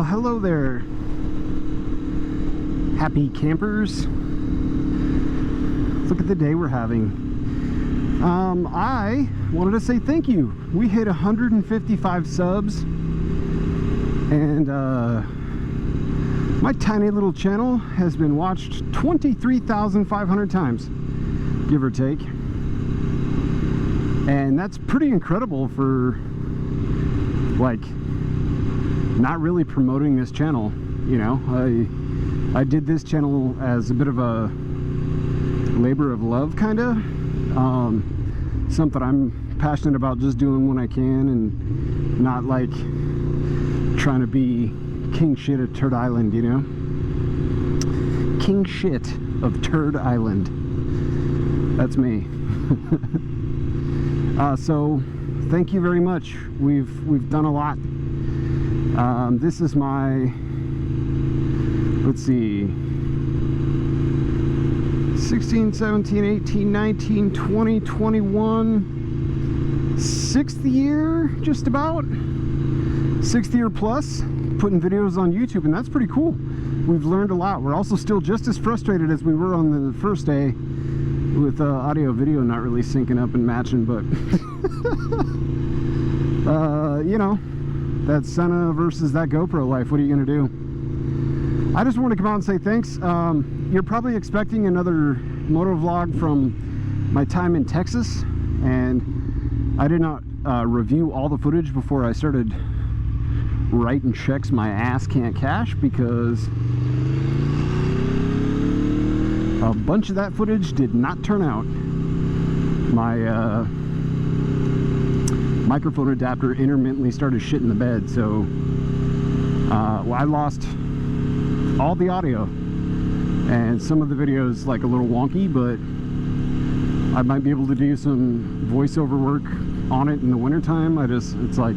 Well, hello there, happy campers. Look at the day we're having. I wanted to say thank you. We hit 155 subs, and my tiny little channel has been watched 23,500 times, give or take. And that's pretty incredible for, like, not really promoting this channel, you know. I did this channel as a bit of a labor of love, kind of. Something I'm passionate about just doing when I can, and not like trying to be king shit at Turd Island, you know. King shit of Turd Island. That's me. So thank you very much. We've done a lot. This is my, let's see, 16, 17, 18, 19, 20, 21, 6th year, just about. 6th year plus, putting videos on YouTube, and that's pretty cool. We've learned a lot. We're also still just as frustrated as we were on the first day with audio video not really syncing up and matching, but you know, that Senna versus that GoPro life. What are you gonna do? I just want to come out and say thanks. You're probably expecting another moto vlog from my time in Texas, and I did not review all the footage before I started writing checks my ass can't cash, because a bunch of that footage did not turn out. My microphone adapter intermittently started shitting the bed, so well, I lost all the audio, and some of the videos like a little wonky, but I might be able to do some voiceover work on it in the wintertime. It's like,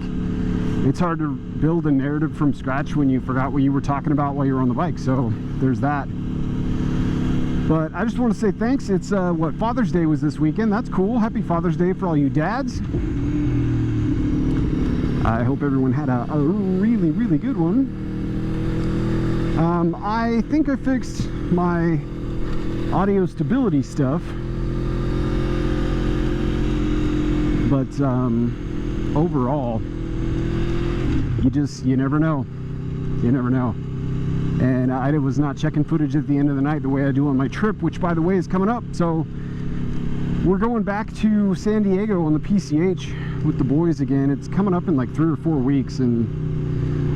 it's hard to build a narrative from scratch when you forgot what you were talking about while you were on the bike, so there's that. But I just want to say thanks. It's what, Father's Day was this weekend. That's cool. Happy Father's Day for all you dads. I hope everyone had a really, really good one. I think I fixed my audio stability stuff, but overall, you never know. You never know. And I was not checking footage at the end of the night the way I do on my trip, which, by the way, is coming up. So we're going back to San Diego on the PCH with the boys again. It's coming up in like 3 or 4 weeks, and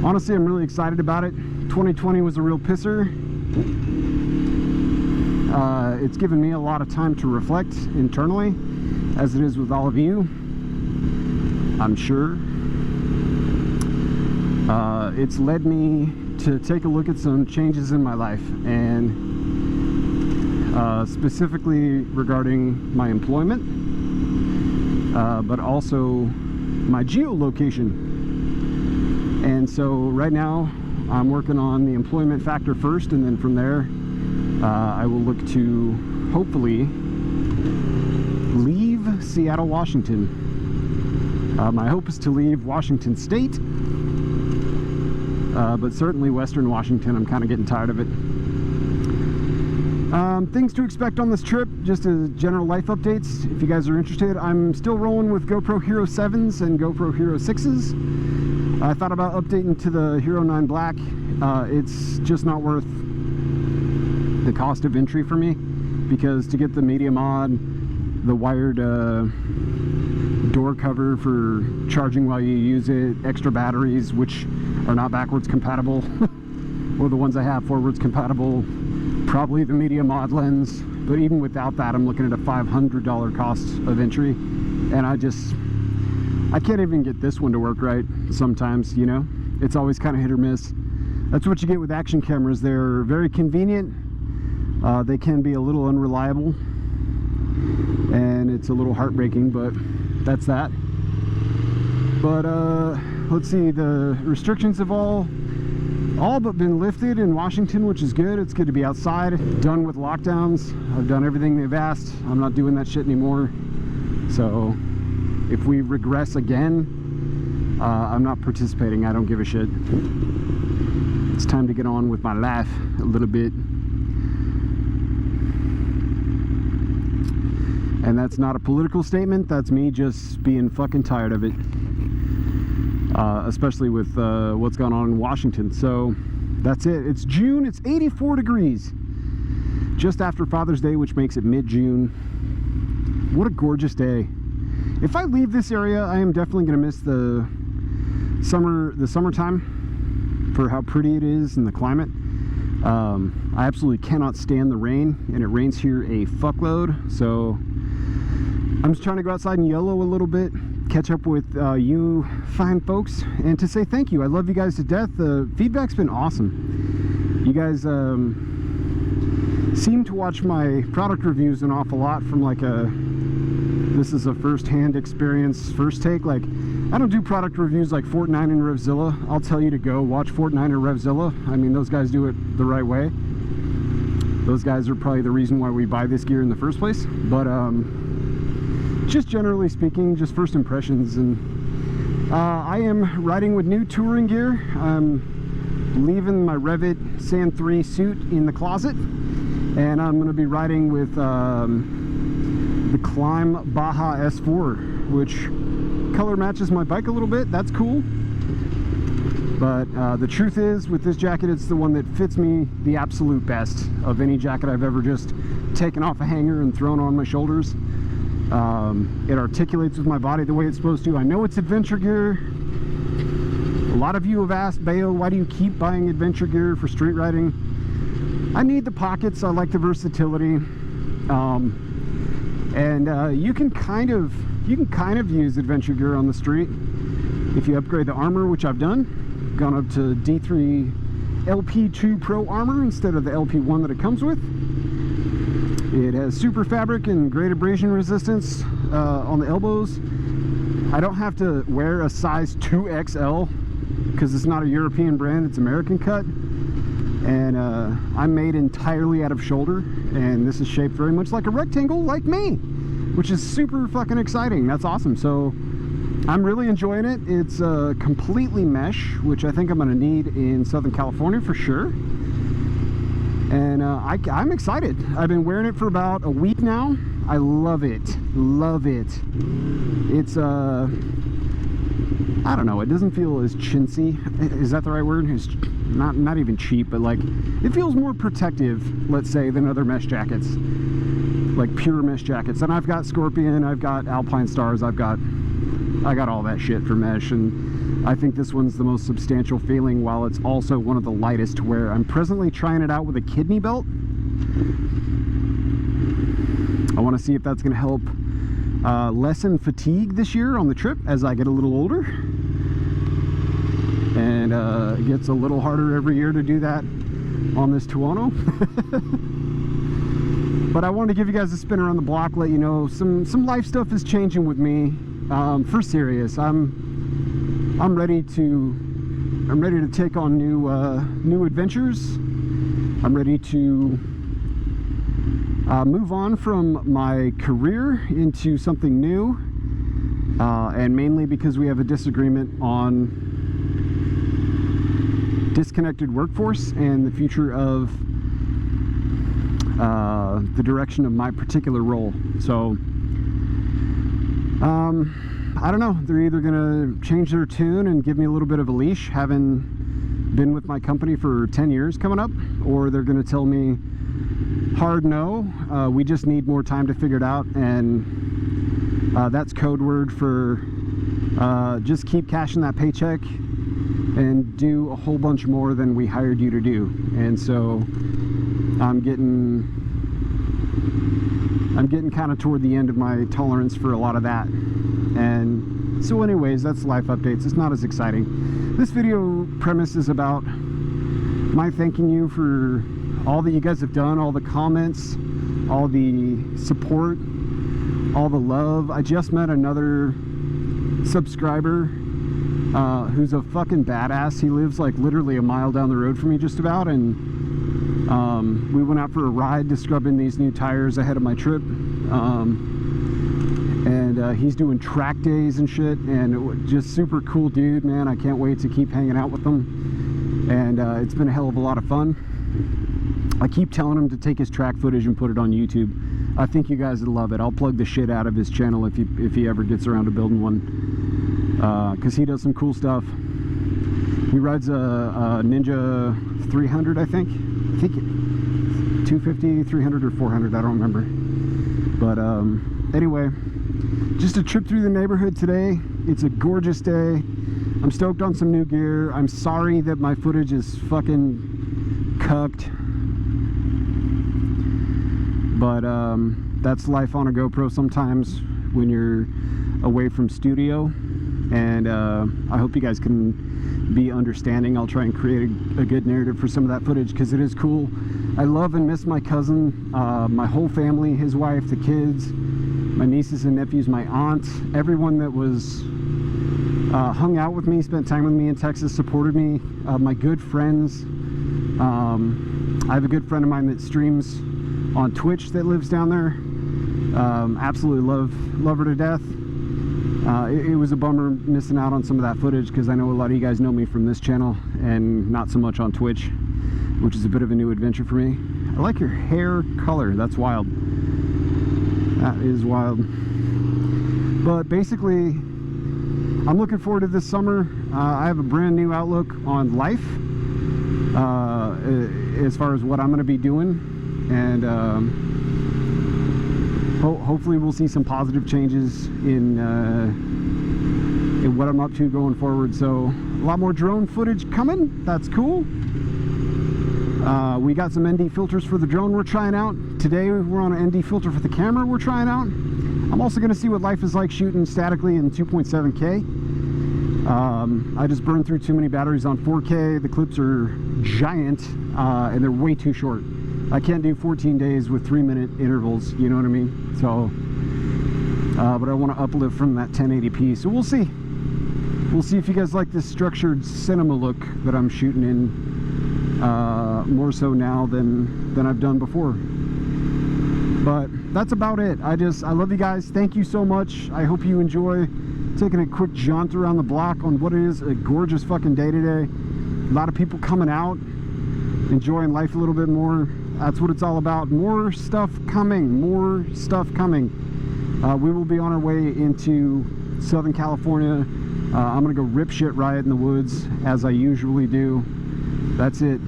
honestly, I'm really excited about it. 2020 was a real pisser. It's given me a lot of time to reflect internally, as it is with all of you, I'm sure. It's led me to take a look at some changes in my life, and specifically regarding my employment, but also my geolocation. And so right now I'm working on the employment factor first, and then from there I will look to hopefully leave Seattle, Washington. My hope is to leave Washington State, but certainly Western Washington. I'm kind of getting tired of it. Things to expect on this trip, just as general life updates if you guys are interested. I'm still rolling with GoPro Hero 7s and GoPro Hero 6s. I thought about updating to the Hero 9 Black. It's just not worth the cost of entry for me, because to get the media mod, the wired door cover for charging while you use it, extra batteries which are not backwards compatible or the ones I have forwards compatible, probably the media mod lens, but even without that I'm looking at a $500 cost of entry, and I can't even get this one to work right sometimes, you know. It's always kind of hit or miss. That's what you get with action cameras. They're very convenient, they can be a little unreliable, and it's a little heartbreaking, but that's that. But let's see, the restrictions have all but been lifted in Washington, which is good. It's good to be outside. Done with lockdowns. I've done everything they've asked. I'm not doing that shit anymore. So if we regress again, I'm not participating. I don't give a shit. It's time to get on with my life a little bit. And that's not a political statement, that's me just being fucking tired of it. Especially with what's going on in Washington. So that's it. It's June, it's 84 degrees. Just after Father's Day, which makes it mid-June. What a gorgeous day. If I leave this area, I am definitely going to miss the summertime for how pretty it is and the climate. I absolutely cannot stand the rain, and it rains here a fuckload. So I'm just trying to go outside and YOLO a little bit, catch up with you fine folks, and to say thank you. I love you guys to death. The feedback's been awesome. You guys seem to watch my product reviews an awful lot from like this is a first-hand experience, first take. Like, I don't do product reviews like Fortnite and Revzilla. I'll tell you to go watch Fortnite or Revzilla. I mean, those guys do it the right way. Those guys are probably the reason why we buy this gear in the first place. But just generally speaking, just first impressions. And I am riding with new touring gear. I'm leaving my Revit Sand 3 suit in the closet, and I'm going to be riding with the Klim Baja S4, which color matches my bike a little bit. That's cool. But the truth is, with this jacket, it's the one that fits me the absolute best of any jacket I've ever just taken off a hanger and thrown on my shoulders. It articulates with my body the way it's supposed to. I know it's adventure gear. A lot of you have asked, Bayo, why do you keep buying adventure gear for street riding? I need the pockets. I like the versatility. You can kind of use adventure gear on the street if you upgrade the armor, which I've done. Gone up to D3 LP2 Pro armor instead of the LP1 that it comes with. It has super fabric and great abrasion resistance on the elbows. I don't have to wear a size 2XL because it's not a European brand, it's American cut. And I'm made entirely out of shoulder, and this is shaped very much like a rectangle like me, which is super fucking exciting. That's awesome. So I'm really enjoying it. It's completely mesh, which I think I'm going to need in Southern California for sure. And I'm excited. I've been wearing it for about a week now. I love it. Love it. It's I don't know, it doesn't feel as chintzy. Is that the right word? It's not even cheap, but like it feels more protective, let's say, than other mesh jackets, like pure mesh jackets. And I've got Scorpion, I've got Alpine Stars, I got all that shit for mesh, and I think this one's the most substantial feeling, while it's also one of the lightest to wear. I'm presently trying it out with a kidney belt. I want to see if that's going to help lessen fatigue this year on the trip as I get a little older. And it gets a little harder every year to do that on this Tuono. But I wanted to give you guys a spin around the block, let you know some life stuff is changing with me. For serious, I'm ready to take on new adventures. I'm ready to move on from my career into something new, and mainly because we have a disagreement on disconnected workforce and the future of the direction of my particular role. So I don't know, they're either gonna change their tune and give me a little bit of a leash, having been with my company for 10 years coming up, or they're gonna tell me hard no, we just need more time to figure it out. And that's code word for just keep cashing that paycheck and do a whole bunch more than we hired you to do. And so I'm getting kind of toward the end of my tolerance for a lot of that. And so anyways, that's life updates. It's not as exciting. This video premise is about my thanking you for all that you guys have done, all the comments, all the support, all the love. I just met another subscriber who's a fucking badass. He lives like literally a mile down the road from me just about, and we went out for a ride to scrub in these new tires ahead of my trip. He's doing track days and shit, and just super cool dude, man. I can't wait to keep hanging out with him. and it's been a hell of a lot of fun. I keep telling him to take his track footage and put it on YouTube. I think you guys would love it. I'll plug the shit out of his channel if he ever gets around to building one, because he does some cool stuff. He rides a Ninja 300, I think 250, 300, or 400, I don't remember. But anyway, just a trip through the neighborhood today. It's a gorgeous day. I'm stoked on some new gear. I'm sorry that my footage is fucking cucked, but that's life on a GoPro sometimes when you're away from studio. And I hope you guys can be understanding. I'll try and create a good narrative for some of that footage, because it is cool. I love and miss my cousin, my whole family, his wife, the kids, my nieces and nephews, my aunt, everyone that was hung out with me, spent time with me in Texas, supported me, my good friends. I have a good friend of mine that streams on Twitch that lives down there. Absolutely love her to death. It was a bummer missing out on some of that footage, because I know a lot of you guys know me from this channel and not so much on Twitch, which is a bit of a new adventure for me. I like your hair color. That's wild. That is wild. But basically, I'm looking forward to this summer. I have a brand new outlook on life as far as what I'm going to be doing, and hopefully we'll see some positive changes in what I'm up to going forward. So a lot more drone footage coming. That's cool. We got some ND filters for the drone we're trying out. Today we're on an ND filter for the camera we're trying out. I'm also going to see what life is like shooting statically in 2.7K. I just burned through too many batteries on 4K. The clips are giant, and they're way too short. I can't do 14 days with 3-minute intervals, you know what I mean? So, but I want to uplift from that 1080p, so we'll see. We'll see if you guys like this structured cinema look that I'm shooting in, more so now than I've done before. But that's about it. I love you guys. Thank you so much. I hope you enjoy taking a quick jaunt around the block on what is a gorgeous fucking day today. A lot of people coming out, enjoying life a little bit more. That's what it's all about. More stuff coming. More stuff coming. We will be on our way into Southern California. I'm gonna go rip shit riot in the woods as I usually do. That's it.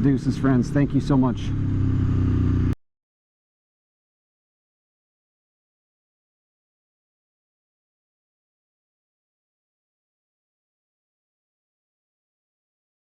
Deuces, friends. Thank you so much.